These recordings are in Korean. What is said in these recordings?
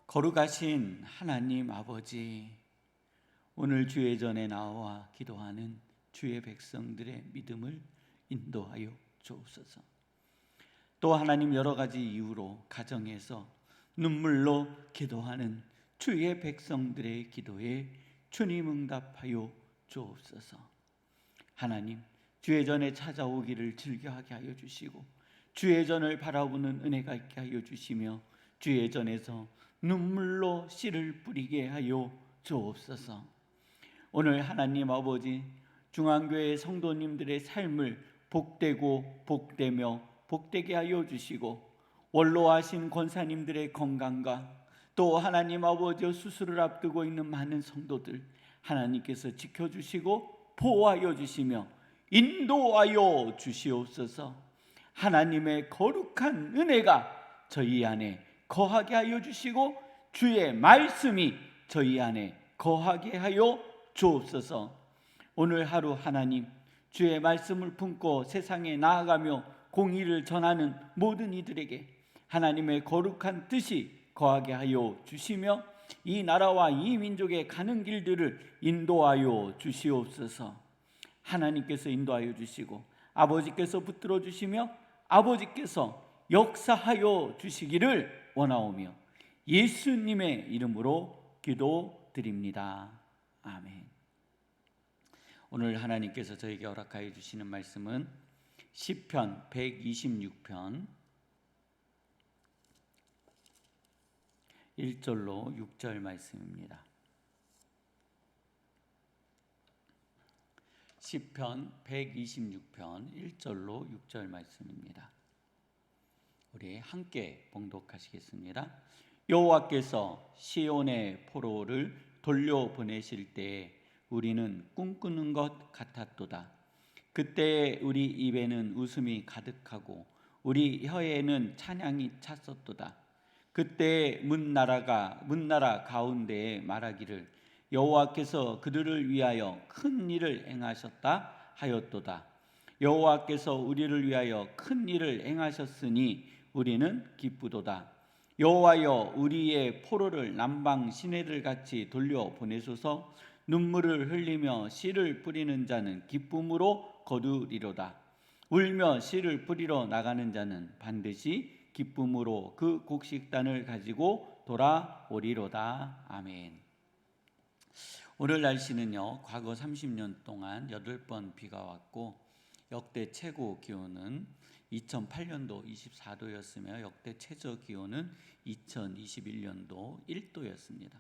거룩하신 하나님 아버지, 오늘 주의 전에 나와 기도하는 주의 백성들의 믿음을 인도하여 주옵소서. 또 하나님, 여러 가지 이유로 가정에서 눈물로 기도하는 주의 백성들의 기도에 주님 응답하여 주옵소서. 하나님, 주의 전에 찾아오기를 즐겨하게 하여 주시고 주의 전을 바라보는 은혜가 있게 하여 주시며 주의 전에서 눈물로 씨를 뿌리게 하여 주옵소서. 오늘 하나님 아버지, 중앙교회 성도님들의 삶을 복되고 복되며 복되게 하여 주시고, 원로하신 권사님들의 건강과 또 하나님 아버지 수술을 앞두고 있는 많은 성도들 하나님께서 지켜주시고 보호하여 주시며 인도하여 주시옵소서. 하나님의 거룩한 은혜가 저희 안에 거하게 하여 주시고 주의 말씀이 저희 안에 거하게 하여 주옵소서. 오늘 하루 하나님, 주의 말씀을 품고 세상에 나아가며 공의를 전하는 모든 이들에게 하나님의 거룩한 뜻이 거하게 하여 주시며 이 나라와 이 민족의 가는 길들을 인도하여 주시옵소서. 하나님께서 인도하여 주시고 아버지께서 붙들어 주시며 아버지께서 역사하여 주시기를 원하오며 예수님의 이름으로 기도드립니다. 아멘. 오늘 하나님께서 저에게 허락하여 주시는 말씀은 시편 126편 1절로 6절 말씀입니다. 시편 126편 1절로 6절 말씀입니다. 우리 함께 봉독하시겠습니다. 여호와께서 시온의 포로를 돌려보내실 때에 우리는 꿈꾸는 것 같았도다. 그때 우리 입에는 웃음이 가득하고 우리 혀에는 찬양이 찼었도다. 그때 문나라 가운데에 말하기를 여호와께서 그들을 위하여 큰 일을 행하셨다 하였도다. 여호와께서 우리를 위하여 큰 일을 행하셨으니 우리는 기쁘도다. 여호와여, 우리의 포로를 남방 시내들 같이 돌려보내소서. 눈물을 흘리며 씨를 뿌리는 자는 기쁨으로 거두리로다. 울며 씨를 뿌리러 나가는 자는 반드시 기쁨으로 그 곡식단을 가지고 돌아오리로다. 아멘. 오늘 날씨는요, 과거 30년 동안 8번 비가 왔고 역대 최고 기온은 2008년도 24도였으며 역대 최저 기온은 2021년도 1도였습니다.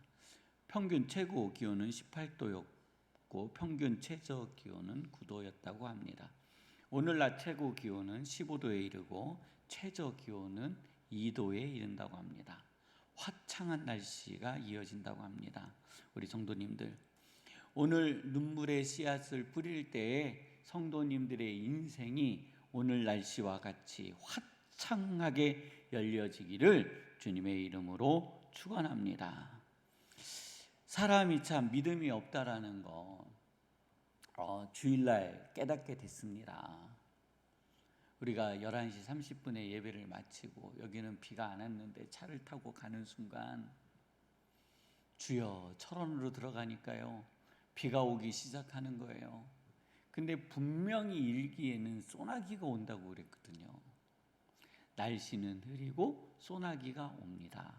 평균 최고 기온은 18도였고 평균 최저 기온은 9도였다고 합니다. 오늘 낮 최고 기온은 15도에 이르고 최저 기온은 2도에 이른다고 합니다. 화창한 날씨가 이어진다고 합니다. 우리 성도님들, 오늘 눈물의 씨앗을 뿌릴 때에 성도님들의 인생이 오늘 날씨와 같이 화창하게 열려지기를 주님의 이름으로 축원합니다. 사람이 참 믿음이 없다라는 거 주일날 깨닫게 됐습니다. 우리가 11시 30분에 예배를 마치고 여기는 비가 안 왔는데 차를 타고 가는 순간 주여 철원으로 들어가니까요 비가 오기 시작하는 거예요. 근데 분명히 일기에는 소나기가 온다고 그랬거든요. 날씨는 흐리고 소나기가 옵니다.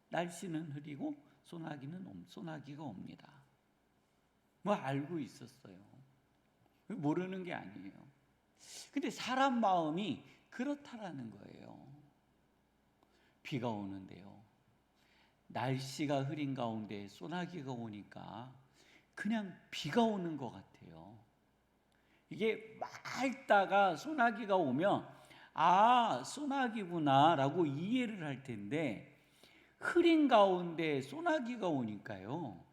날씨는 흐리고 소나기가 옵니다. 뭐 알고 있었어요. 모르는 게 아니에요. 근데 사람 마음이 그렇다라는 거예요. 비가 오는데요, 날씨가 흐린 가운데 소나기가 오니까 그냥 비가 오는 것 같아요. 이게 막 있다가 소나기가 오면 아, 소나기구나 라고 이해를 할 텐데 흐린 가운데 소나기가 오니까요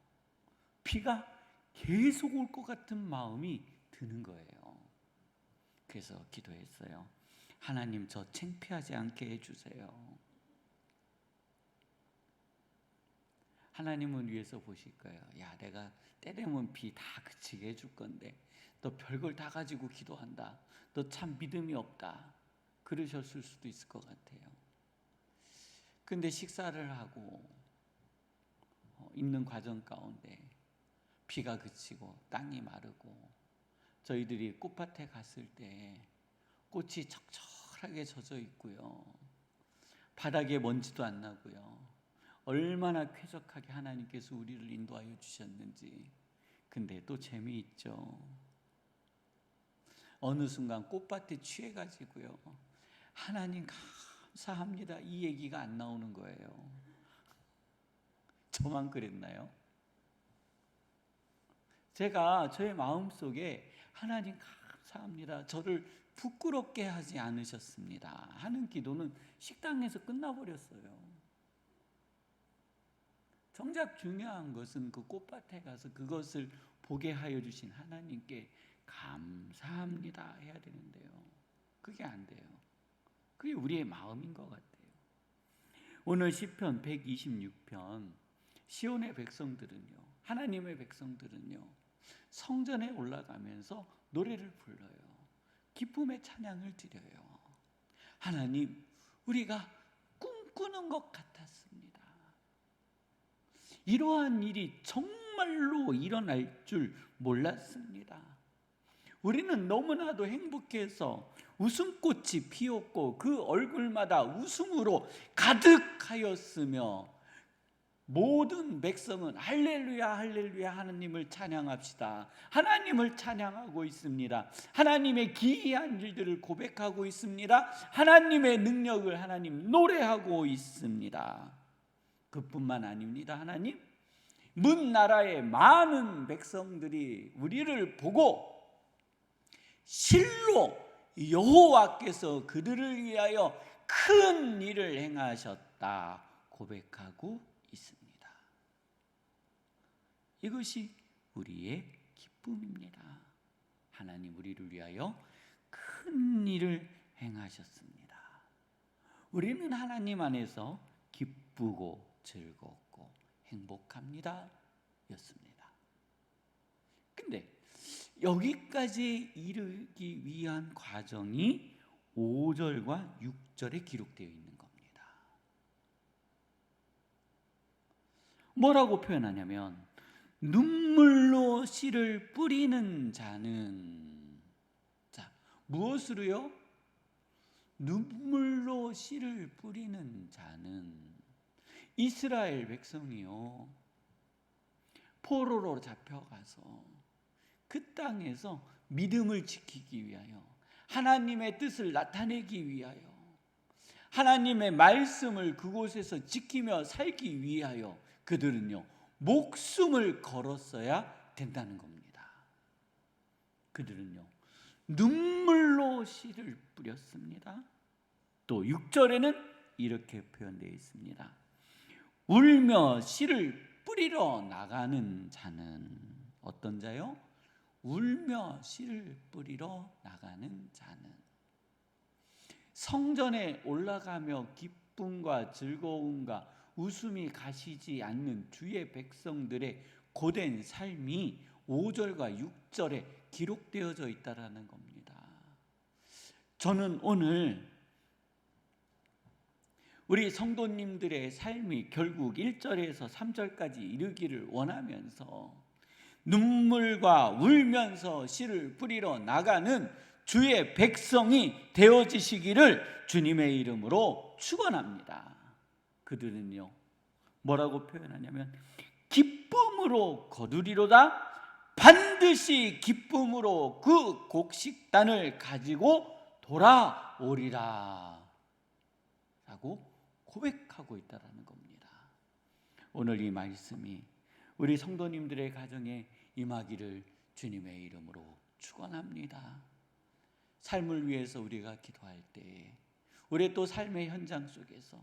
비가 계속 올 것 같은 마음이 드는 거예요. 그래서 기도했어요. 하나님, 저 창피하지 않게 해주세요. 하나님은 위에서 보실 거예요. 야, 내가 때 되면 비 다 그치게 해줄 건데 너 별걸 다 가지고 기도한다. 너 참 믿음이 없다. 그러셨을 수도 있을 것 같아요. 근데 식사를 하고 있는 과정 가운데 비가 그치고 땅이 마르고 저희들이 꽃밭에 갔을 때 꽃이 척척하게 젖어 있고요. 바닥에 먼지도 안 나고요. 얼마나 쾌적하게 하나님께서 우리를 인도하여 주셨는지. 근데 또 재미있죠. 어느 순간 꽃밭에 취해가지고요. 하나님 감사합니다. 이 얘기가 안 나오는 거예요. 저만 그랬나요? 제가 저의 마음속에 하나님 감사합니다. 저를 부끄럽게 하지 않으셨습니다. 하는 기도는 식당에서 끝나버렸어요. 정작 중요한 것은 그 꽃밭에 가서 그것을 보게 하여 주신 하나님께 감사합니다 해야 되는데요. 그게 안 돼요. 그게 우리의 마음인 것 같아요. 오늘 시편 126편 시온의 백성들은요, 하나님의 백성들은요, 성전에 올라가면서 노래를 불러요. 기쁨의 찬양을 드려요. 하나님, 우리가 꿈꾸는 것 같았습니다. 이러한 일이 정말로 일어날 줄 몰랐습니다. 우리는 너무나도 행복해서 웃음꽃이 피었고 그 얼굴마다 웃음으로 가득하였으며 모든 백성은 할렐루야 할렐루야 하나님을 찬양합시다. 하나님을 찬양하고 있습니다. 하나님의 기이한 일들을 고백하고 있습니다. 하나님의 능력을 하나님 노래하고 있습니다. 그뿐만 아닙니다. 하나님, 문 나라의 많은 백성들이 우리를 보고 실로 여호와께서 그들을 위하여 큰 일을 행하셨다 고백하고 있습니다. 이것이 우리의 기쁨입니다. 하나님 우리를 위하여 큰 일을 행하셨습니다. 우리는 하나님 안에서 기쁘고 즐겁고 행복합니다 였습니다. 근데 여기까지 이르기 위한 과정이 5절과 6절에 기록되어 있는 겁니다. 뭐라고 표현하냐면 눈물로 씨를 뿌리는 자는, 자, 무엇으로요? 눈물로 씨를 뿌리는 자는 이스라엘 백성이요, 포로로 잡혀가서 그 땅에서 믿음을 지키기 위하여, 하나님의 뜻을 나타내기 위하여, 하나님의 말씀을 그곳에서 지키며 살기 위하여 그들은요 목숨을 걸었어야 된다는 겁니다. 그들은요 눈물로 씨를 뿌렸습니다. 또 6절에는 이렇게 표현되어 있습니다. 울며 씨를 뿌리러 나가는 자는 어떤 자요? 울며 씨를 뿌리러 나가는 자는, 성전에 올라가며 기쁨과 즐거움과 웃음이 가시지 않는 주의 백성들의 고된 삶이 5절과 6절에 기록되어져 있다라는 겁니다. 저는 오늘 우리 성도님들의 삶이 결국 1절에서 3절까지 이르기를 원하면서 눈물과 울면서 씨를 뿌리러 나가는 주의 백성이 되어지시기를 주님의 이름으로 축원합니다. 그들은요 뭐라고 표현하냐면 기쁨으로 거두리로다, 반드시 기쁨으로 그 곡식단을 가지고 돌아오리라 라고 고백하고 있다는 겁니다. 오늘 이 말씀이 우리 성도님들의 가정에 임하기를 주님의 이름으로 축원합니다. 삶을 위해서 우리가 기도할 때 우리의 또 삶의 현장 속에서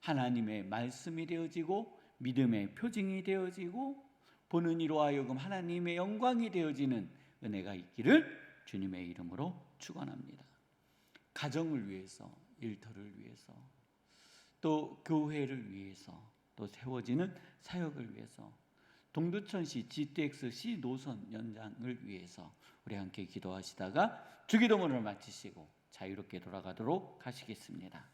하나님의 말씀이 되어지고 믿음의 표징이 되어지고 보는 이로 하여금 하나님의 영광이 되어지는 은혜가 있기를 주님의 이름으로 축원합니다. 가정을 위해서, 일터를 위해서, 또 교회를 위해서, 또 세워지는 사역을 위해서, 동두천시 GTX-C 노선 연장을 위해서 우리 함께 기도하시다가 주기도문을 마치시고 자유롭게 돌아가도록 하시겠습니다.